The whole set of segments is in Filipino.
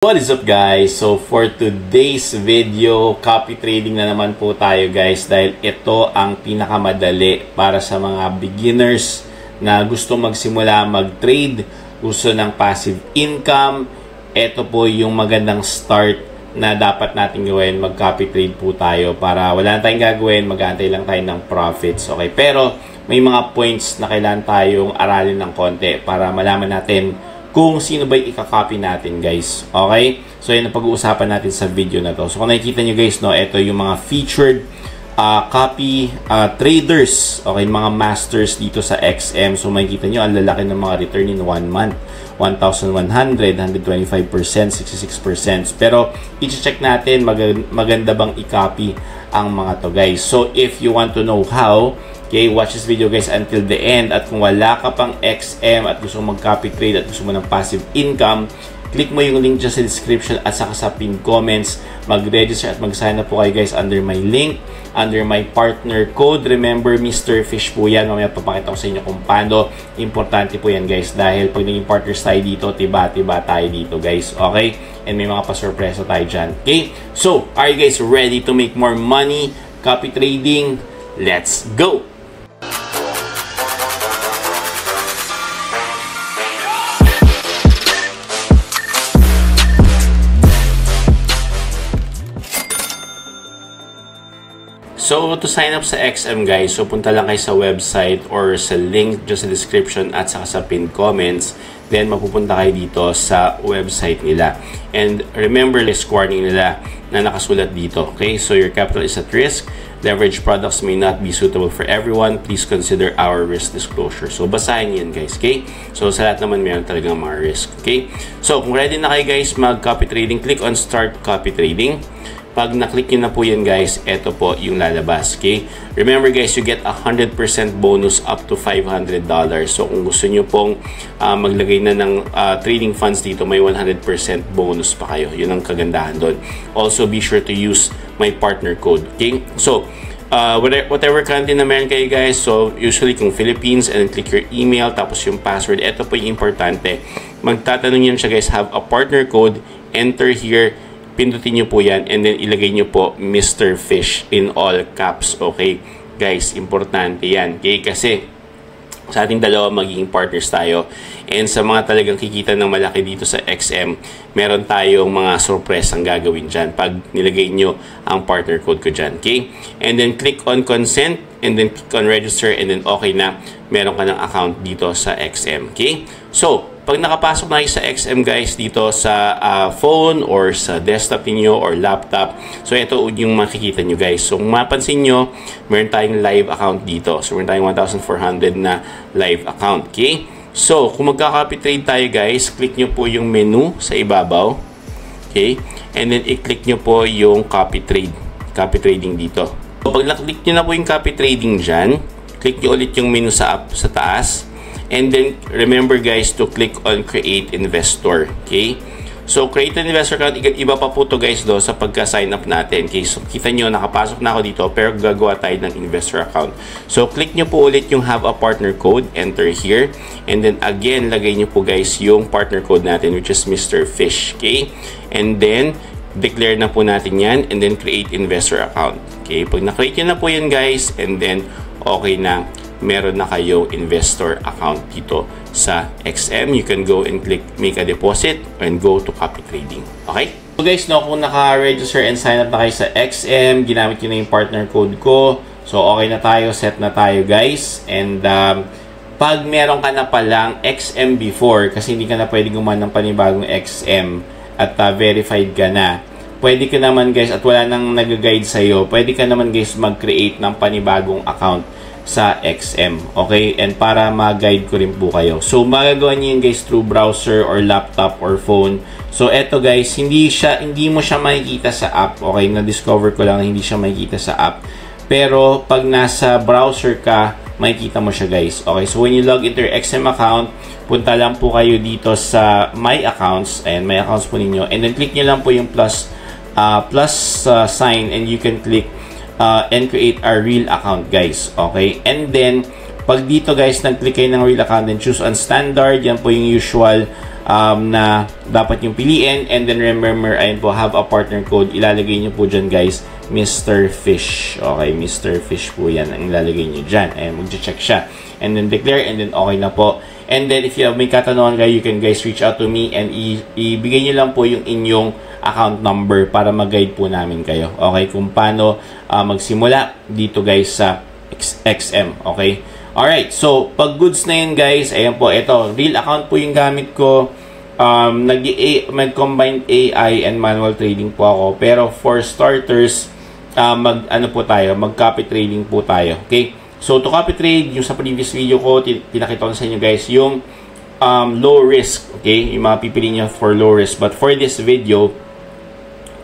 What is up guys? So for today's video, copy trading na naman po tayo guys dahil ito ang pinakamadali para sa mga beginners na gusto magsimula mag-trade, gusto ng passive income. Ito po yung magandang start na dapat natin gawin. Mag-copy trade po tayo para wala na tayong gagawin, mag-aantay lang tayo ng profits. Okay, pero may mga points na kailangan tayong aralin ng konti para malaman natin kung sino ba yung i-copy natin guys. Okay? So yun ang pag-uusapan natin sa video na to. So kung nakikita nyo guys, no, ito yung mga featured copy traders. Okay? Mga masters dito sa XM. So makikita nyo, ang lalaki ng mga return in 1 month. 1,100, 125%, 66%. Pero i-check natin maganda bang i-copy ang mga to guys. So if you want to know how, okay, watch this video guys until the end. At kung wala ka pang XM at gusto mo mag-copy trade at gusto mo ng passive income, click mo yung link dyan sa description at saka sa pinned comments. Mag-register at mag-sign up po kayo guys under my link, under my partner code. Remember, Mr. Fish po yan. Mamaya papakita ko sa inyo kung paano. Importante po yan guys dahil pag naging partners tayo dito, tiba-tiba tayo dito guys. Okay? And may mga pasurpresa tayo dyan. Okay? So, are you guys ready to make more money? Copy trading? Let's go! So, to sign up sa XM guys, so punta lang kayo sa website or sa link dyan sa description at saka sa pinned comments. Then, mapupunta kayo dito sa website nila. And remember, list warning nila na nakasulat dito. Okay? So, your capital is at risk. Leverage products may not be suitable for everyone. Please consider our risk disclosure. So, basahin yan guys. Okay? So, sa lahat naman meron talagang mga risk. Okay? So, kung ready na kayo guys mag-copy trading, click on Start Copy Trading. Pag na-click nyo na po yan guys, ito po yung lalabas. Okay? Remember guys, you get 100% bonus up to $500. So kung gusto nyo pong maglagay na ng trading funds dito, may 100% bonus pa kayo. Yun ang kagandahan doon. Also, be sure to use my partner code. Okay? So, whatever country na meron kayo guys, so usually kung Philippines, and then click your email, tapos yung password, ito po yung importante. Magtatanong yan siya guys, have a partner code, enter here, pindutin nyo po yan, and then ilagay nyo po Mr. Fish in all caps. Okay guys, importante yan. Okay, kasi sa ating dalawa magiging partners tayo, and sa mga talagang kikita ng malaki dito sa XM, meron tayong mga sorpresang gagawin dyan pag nilagay nyo ang partner code ko dyan. Okay, and then click on consent, and then click on register, and then okay na, meron ka ng account dito sa XM. Okay, so pag nakapasok na kayo sa XM guys dito sa phone or sa desktop niyo or laptop, so ito yung makikita nyo guys. So kung mapansin nyo, meron tayong live account dito. So meron tayong 1,400 na live account. Okay? So kung magka-copy trade tayo guys, click nyo po yung menu sa ibabaw. Okay? And then i-click nyo po yung copy trade. Copy trading dito. So pag na-click nyo na po yung copy trading dyan, click nyo ulit yung menu sa taas. And then, remember guys to click on Create Investor. Okay? So, Create an Investor account, iba pa po to guys do sa pagka-sign up natin. Okay? So, kita nyo, nakapasok na ako dito, pero gagawa tayo ng investor account. So, click nyo po ulit yung Have a Partner Code, enter here. And then, again, lagay nyo po guys yung partner code natin, which is Mr. Fish. Okay? And then, declare na po natin yan, and then create investor account. Okay? Pag na-create nyo na po yan guys, and then, okay na, meron na kayo investor account dito sa XM. You can go and click make a deposit and go to copy trading. Okay? So guys, no, kung naka-register and sign up na kayo sa XM, ginamit nyo na yung partner code ko. So okay na tayo, set na tayo guys. And pag meron ka na palang XM before, kasi hindi ka na pwede gumawa ng panibagong XM at verified ka na, pwede ka naman guys, at wala nang nag-guide sa'yo, pwede ka naman guys mag-create ng panibagong account sa XM. Okay? And para ma-guide ko rin po kayo. So, magagawa niyo yun guys through browser or laptop or phone. So, eto guys, hindi mo siya makikita sa app. Okay? Na-discover ko lang na hindi siya makikita sa app. Pero, pag nasa browser ka, makikita mo siya guys. Okay? So, when you log into your XM account, punta lang po kayo dito sa My Accounts. Ayan, My Accounts po ninyo. And then, click nyo lang po yung plus sign, and you can click and create a real account guys. Okay? And then pag dito guys, nag-click kayo ng real account and choose on standard, yan po yung usual na dapat yung piliin. And then remember, ayun po, have a partner code. Ilalagay nyo po dyan guys, Mr. Fish. Okay, Mr. Fish po yan ang ilalagay nyo dyan. Ayan, mag-check siya. And then declare, and then okay na po. And then if you have may katanungan kayo, you can guys reach out to me and ibigay nyo lang po yung inyong account number para mag-guide po namin kayo. Okay, kung paano magsimula dito guys sa XM. Okay. Alright, so pag goods na yun guys, ayan po, ito, real account po yung gamit ko. Mag-combined AI and manual trading po ako. Pero for starters, mag-copy trading po tayo. Okay? So to copy trade, yung sa previous video ko, pinakita ko sa inyo guys, yung low risk. Okay? Yung mga pipili nyo for low risk. But for this video,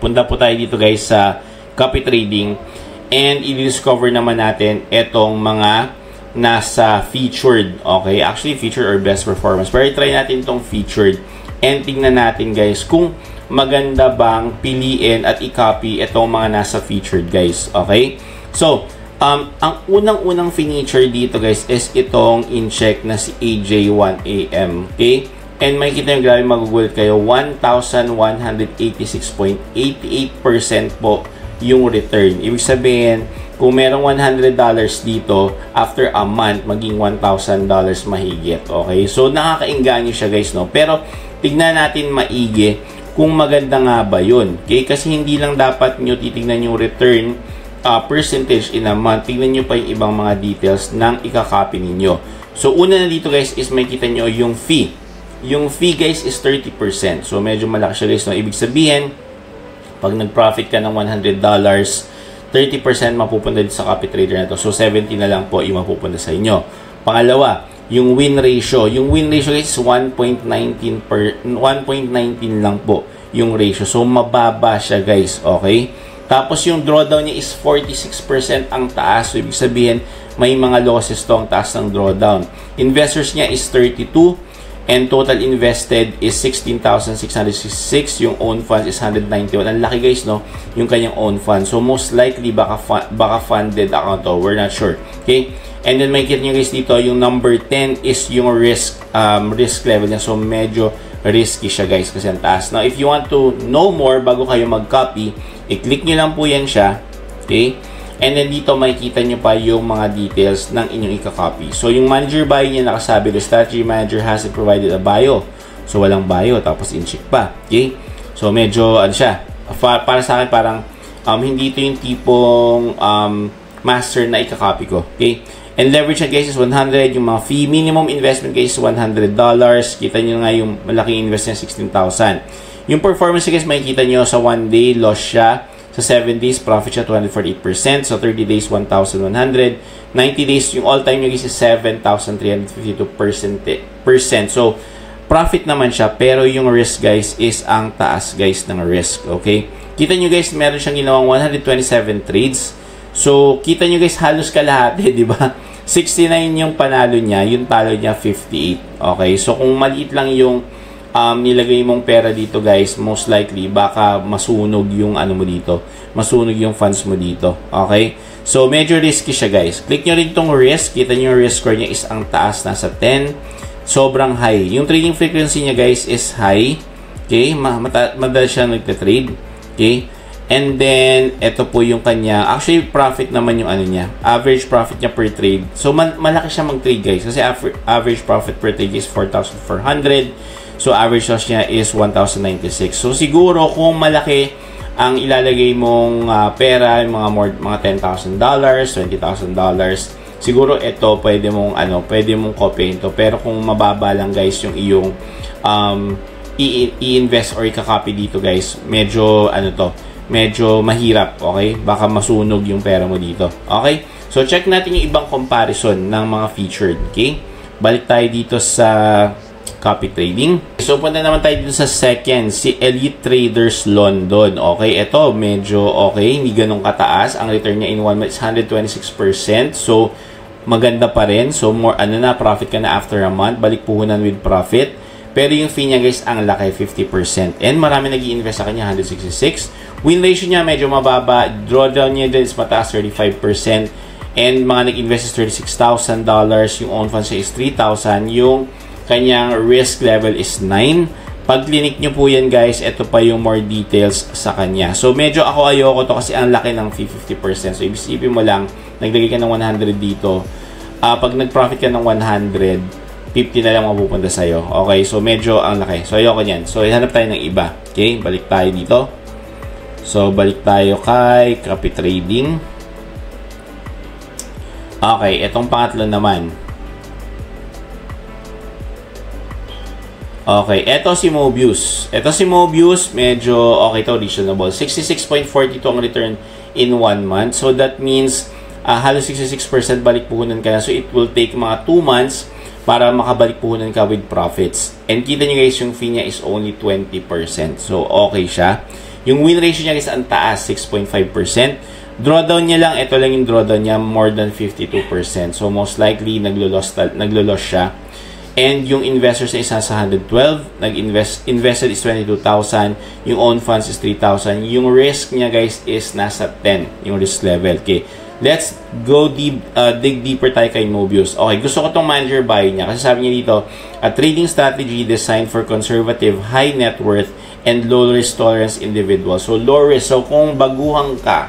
punta po tayo dito guys sa copy trading. And i-discover naman natin etong mga nasa featured. Okay? Actually, featured or best performance. Pero try natin itong featured. And tingnan natin guys kung maganda bang piliin at i-copy itong mga nasa featured guys. Okay? So, ang unang-unang feature dito guys is itong in-check na si AJ1AM. Okay? And makikita nyo, grabe magugulat kayo, 1,186.88% po yung return. Ibig sabihin, kung merong $100 dito, after a month, maging $1,000 mahigit. Okay? So, nakakainganyo siya guys, no? Pero, tignan natin maigi kung maganda nga ba yun. Okay? Kasi hindi lang dapat nyo titignan yung return percentage in a month. Tignan nyo pa yung ibang mga details ng ikakopy ninyo. So, una na dito guys is makikita nyo yung fee. Yung fee guys is 30%. So, medyo malaki siya guys, no? Ibig sabihin, pag nag-profit ka ng $100, 30% mapupunta dito sa copy trader na to. So, 70 na lang po yung mapupunta sa inyo. Pangalawa, yung win ratio. Yung win ratio is 1.19 lang po yung ratio. So, mababa siya guys. Okay? Tapos, yung drawdown niya is 46% ang taas. So, ibig sabihin, may mga losses to ang taas ng drawdown. Investors niya is 32. And total invested is 16,666. Yung own funds is 191. Ang laki guys, no? Yung kanyang own funds. So, most likely, baka funded account to. We're not sure. Okay? And then, makikita nyo guys dito, yung number 10 is yung risk level niya. So, medyo risky siya guys kasi ang taas. Now, if you want to know more bago kayo mag-copy, i-click nyo lang po yan siya. Okay? And then dito makikita nyo pa yung mga details ng inyong i-copy. So yung manager bio niya nakasabi, the strategy manager hasn't provided a bio. So walang bio, tapos in-check pa. Okay? So medyo ano siya, para sa akin parang hindi ito yung tipong master na i-copy ko. Okay? And leverage na guys is 100. Yung mga fee, minimum investment guys is $100. Kita nyo nga yung malaking investment 16,000. Yung performance guys makikita nyo sa 1 day loss siya. Sa 7 days, profit siya 248%. So, 30 days, 1,100. 90 days, yung all-time nyo guys is 7,352%. So, profit naman siya. Pero yung risk guys is ang taas guys ng risk. Okay? Kita nyo guys, meron siyang ginawang 127 trades. So, kita nyo guys, halos kalahati, di ba? 69 yung panalo niya, yung talo niya 58. Okay? So, kung maliit lang yung nilagay mong pera dito guys, most likely baka masunog yung ano mo dito, masunog yung funds mo dito. Okay? So medyo risky siya guys. Click nyo rin tong risk. Kita nyo yung risk score niya is ang taas, nasa 10. Sobrang high. Yung trading frequency niya guys is high. Okay? Madalas siya nagte-trade. Okay? And then ito po yung kanya, actually profit naman yung ano niya, average profit niya per trade. So malaki siya mag-trade guys kasi average profit per trade is 4,400. So, average loss niya is 1,096. So, siguro kung malaki ang ilalagay mong pera, mga $10,000, $20,000, siguro ito pwede mong copyin to. Pero kung mababa lang guys yung iyong i-invest or i-copy dito guys, medyo medyo mahirap, okay? Baka masunog yung pera mo dito. Okay? So, check natin yung ibang comparison ng mga featured, okay? Balik tayo dito sa copy trading. So, punta naman tayo dito sa second, si Elite Traders London. Okay, ito medyo okay, hindi ganun kataas. Ang return niya in 1 month is 126%. So, maganda pa rin. So, more, profit ka na after a month. Balik puhunan with profit. Pero yung fee niya guys, ang laki, 50%. And marami nag-i-invest sa kanya, 166. Win ratio niya medyo mababa. Drawdown niya din is mataas, 35%. And mga nag-invest is $36,000. Yung own funds niya is $3,000. Yung kanyang risk level is 9. Pag clinic nyo po yan guys, ito pa yung more details sa kanya. So medyo ako ayoko to kasi ang laki ng 50%. So ibig mo lang, naglagay ka ng 100 dito. Pag nag-profit ka ng 100, 50 na lang mapupunta sa'yo. Okay, so medyo ang laki. So ayoko nyan. So ihanap tayo ng iba. Okay, balik tayo dito. So balik tayo kay copy trading. Okay, itong pangatlo naman. Okay, eto si Mobius. Eto si Mobius, medyo okay to, reasonable. 66.42 ang return in 1 month. So that means halos 66% balik puhunan ka na. So it will take mga 2 months para makabalik puhunan ka with profits. And kita nyo guys, yung fee niya is only 20%. So okay siya. Yung win ratio niya is ang taas, 6.5%. Drawdown niya lang, ito lang yung drawdown niya, more than 52%. So most likely, naglo-loss siya. And yung investors niya is nasa 112. Invested is 22,000. Yung own funds is 3,000. Yung risk niya guys is nasa 10. Yung risk level. Okay. Let's go deep, dig deeper tayo kay Mobius. Okay, gusto ko tong manager buy niya. Kasi sabi niya dito, a trading strategy designed for conservative, high net worth, and low risk tolerance individuals. So low risk. So kung baguhan ka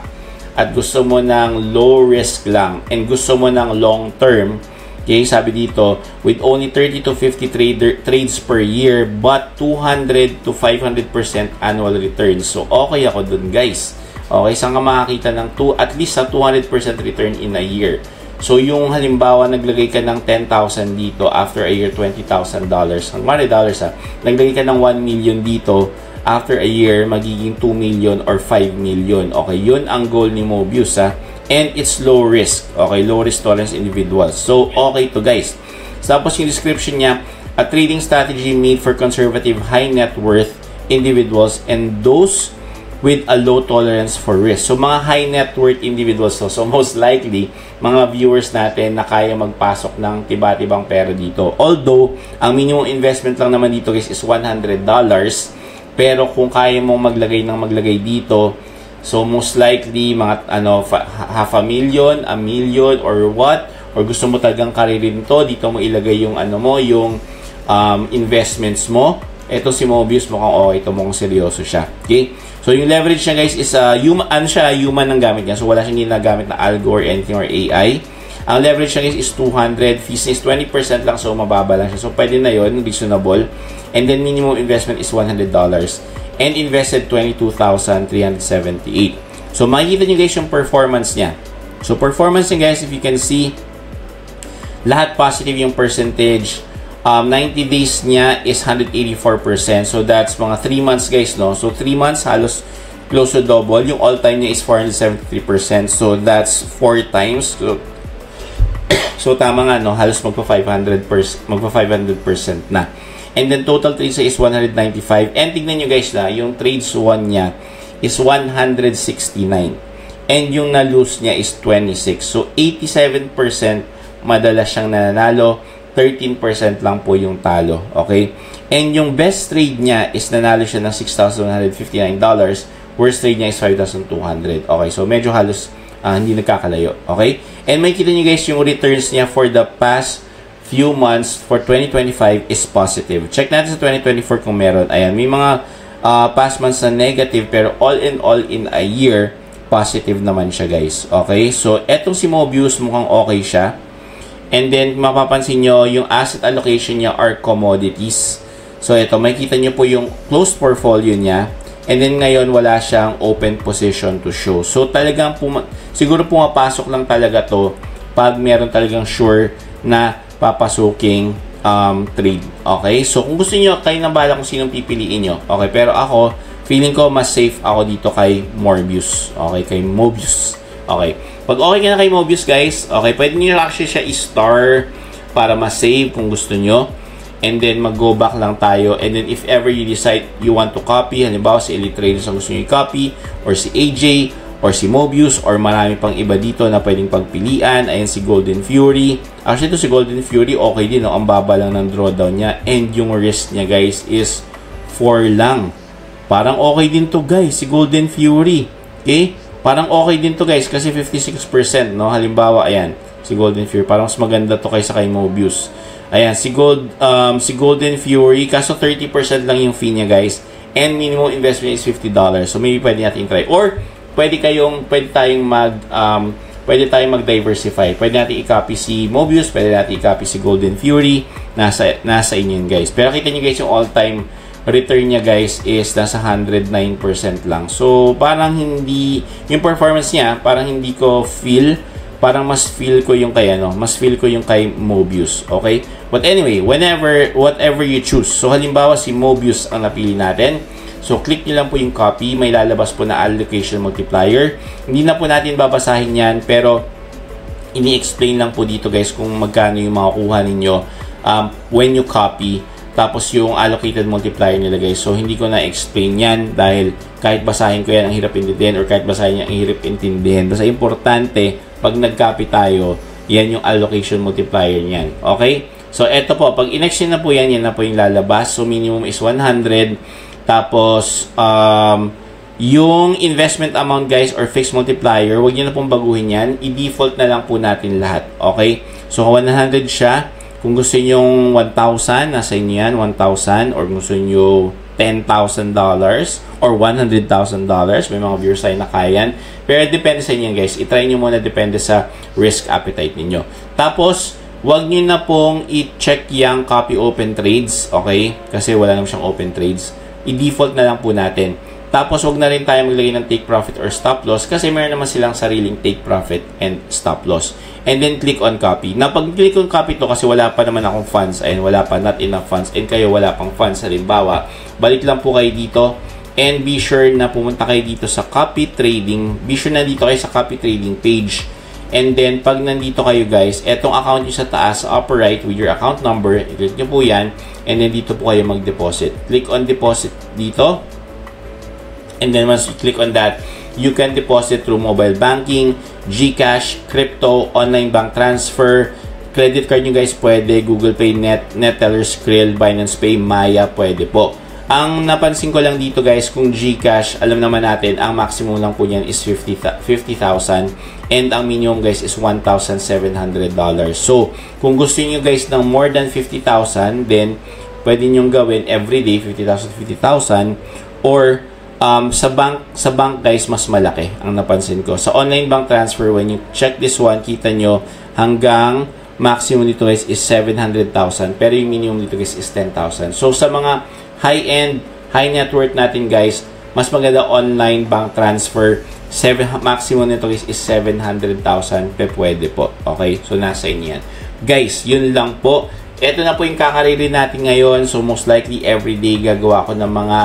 at gusto mo ng low risk lang and gusto mo ng long term, okay, sabi dito, with only 30 to 50 trades per year but 200 to 500% annual returns. So okay ako dun guys. Okay, saan ka makakita ng at least sa 200% return in a year. So yung halimbawa naglagay ka ng 10,000 dito, after a year $20,000. Ang $100 naglagay ka ng 1 million dito, after a year magiging 2 million or 5 million. Okay, yun ang goal ni Mobius and it's low risk. Okay, low risk tolerance individuals. So okay to guys. Tapos yung description niya, a trading strategy made for conservative, high net worth individuals and those with a low tolerance for risk. So mga high net worth individuals to. So most likely, mga viewers natin na kaya magpasok ng tiba-tibang pera dito. Although, ang minimum investment lang naman dito guys is $100. Pero kung kaya mong maglagay dito, so most likely mga half a million, a million or what, or gusto mo talagang karirin to, dito mo ilagay yung yung investments mo. Ito si Mobius, mukhang okay ito, mukhang seryoso siya. Okay? So yung leverage niya guys is human ang gamit niya. So wala siyang ginagamit na algo or anything or AI. Ang leverage niya guys is 200, fees is 20% lang, so mababa lang siya. So pwede na yun, reasonable. And then minimum investment is $100. And invested 22,378. So makikita nyo guys yung performance niya. So performance niya guys, if you can see, lahat positive yung percentage. 90 days niya is 184%. So that's mga 3 months guys, no? So 3 months halos close to double. Yung all time niya is 473%. So that's 4 times. So tama nga, no? Halos magpa 500% na. And then total trades is 195. And tignan nyo guys na, yung trades 1 niya is 169. And yung na-lose niya is 26. So 87% madalas siyang nananalo. 13% lang po yung talo. Okay? And yung best trade niya is nanalo siya ng $6,159. Worst trade niya is 5,200. Okay? So medyo halos hindi nagkakalayo. Okay? And makikita nyo guys yung returns niya for the past few months for 2025 is positive. Check natin sa 2024 kung meron. Ayan, may mga past months na negative pero all in a year, positive naman siya guys. Okay? So, etong si Mobius mukhang okay siya. And then, mapapansin nyo, yung asset allocation niya are commodities. So, ito, makikita nyo po yung closed portfolio niya. And then, ngayon, wala siyang open position to show. So, talagang, siguro pumapasok lang talaga to pag meron talagang sure na papasuking trade. Okay? So, kung gusto nyo, kayo na bahala kung sinong pipiliin nyo. Okay? Pero ako, feeling ko, mas safe ako dito kay Mobius. Okay? Kay Mobius. Okay. Pag okay ka na kay Mobius, guys, okay, pwede nyo actually siya i-star para ma-save kung gusto nyo. And then, mag-go back lang tayo. And then, if ever you decide you want to copy, halimbawa si Elite Traders ang gusto nyo i-copy, or si AJ, or si Mobius, or marami pang iba dito na pwedeng pagpilian. Ayan, si Golden Fury. Actually, ito si Golden Fury, okay din, no? Ang baba lang ng drawdown niya. And yung risk niya, guys, is 4 lang. Parang okay din to, guys, si Golden Fury. Okay? parang okay din to guys kasi 56%, no? Halimbawa, ayan, si Golden Fury, parang mas maganda to kaysa kay Mobius. Ayan, si Golden Fury, kaso 30% lang yung fee niya guys. And minimum investment is $50. So maybe pwede natin try. Or pwede tayong mag-diversify. Pwede natin i-copy si Mobius, pwede natin i-copy si Golden Fury. Nasa inyo yun guys. Pero kita nyo guys, yung all-time return niya guys is nasa 109% lang. So parang hindi, yung performance niya, parang hindi ko feel, parang mas feel ko yung kay Mobius. Okay? But anyway, whatever you choose. So halimbawa si Mobius ang napili natin. So, click nyo lang po yung copy. May lalabas po na allocation multiplier. Hindi na po natin babasahin yan, pero ini-explain lang po dito guys kung magkano yung makukuha ninyo when you copy. Tapos yung allocated multiplier nila guys. So, hindi ko na-explain yan dahil kahit basahin ko yan, ang hirap intindihin, or kahit basahin yan, ang hirap intindihin. Basta importante, pag nag-copy tayo, yan yung allocation multiplier niyan. Okay? So, eto po. Pag in-action na po yan, yan na po yung lalabas. So, minimum is 100. Tapos, yung investment amount guys or fixed multiplier, huwag nyo na pong baguhin yan. I-default na lang po natin lahat. Okay? So, 100 siya. Kung gusto nyo 1,000, nasa inyo yan, 1,000. Or gusto nyo $10,000 or $100,000. May mga viewers tayo na kaya yan. Pero depende sa inyo guys. I-try nyo muna, depende sa risk appetite ninyo. Tapos, huwag nyo na pong i-check yung copy open trades. Okay? Kasi wala naman siyang open trades. I-default na lang po natin. Tapos, wag na rin tayo maglagay ng take profit or stop loss kasi meron naman silang sariling take profit and stop loss. And then, click on copy. Na pag-click on copy to kasi wala pa naman akong funds. Ayun, wala pa, not enough funds. And kayo, wala pang funds. Halimbawa, balik lang po kayo dito. And be sure na pumunta kayo dito sa copy trading. Be sure na dito kayo sa copy trading page. And then, pag nandito kayo guys, etong account nyo sa taas, upper right with your account number, i-click nyo po yan. And then, dito po kayo mag-deposit. Click on deposit dito. And then, once you click on that, you can deposit through mobile banking, GCash, crypto, online bank transfer, credit card nyo guys, pwede, Google Pay, NetTeller, Skrill, Binance Pay, Maya, pwede po. Ang napansin ko lang dito guys, kung GCash, alam naman natin, ang maximum lang po niyan is 50,000 and ang minimum guys is $1,700. So, kung gusto niyo guys ng more than 50,000, then pwede niyo gawin everyday 50,000 or sa bank guys, mas malaki ang napansin ko. Sa online bank transfer, when you check this one, kita nyo hanggang maximum dito guys is 700,000 pero yung minimum dito guys is 10,000. So, sa mga high-end, high net worth natin guys, mas maganda online bank transfer. Maximum nito guys is 700,000 pwede po. Okay? So, nasa inyo yan. Guys, yun lang po. Ito na po yung kakarili natin ngayon. So, most likely everyday gagawa ko ng mga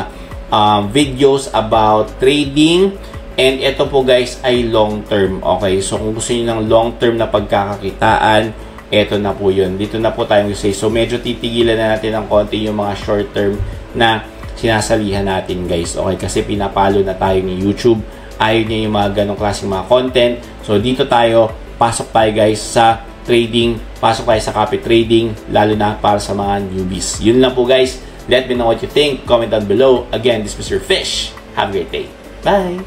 videos about trading. And ito po guys ay long term. Okay? So, kung gusto niyo ng long term na pagkakakitaan, ito na po yun. Dito na po tayo mag-say. So, medyo titigilan na natin ng konti yung mga short term na sinasalihan natin guys. Okay? Kasi pinapalo na tayo ni YouTube. Ayaw niya yung mga ganong klaseng mga content. So, dito tayo. Pasok tayo guys sa trading. Pasok tayo sa copy trading. Lalo na para sa mga newbies. Yun lang po guys. Let me know what you think. Comment down below. Again, this was your Fish. Have a great day. Bye!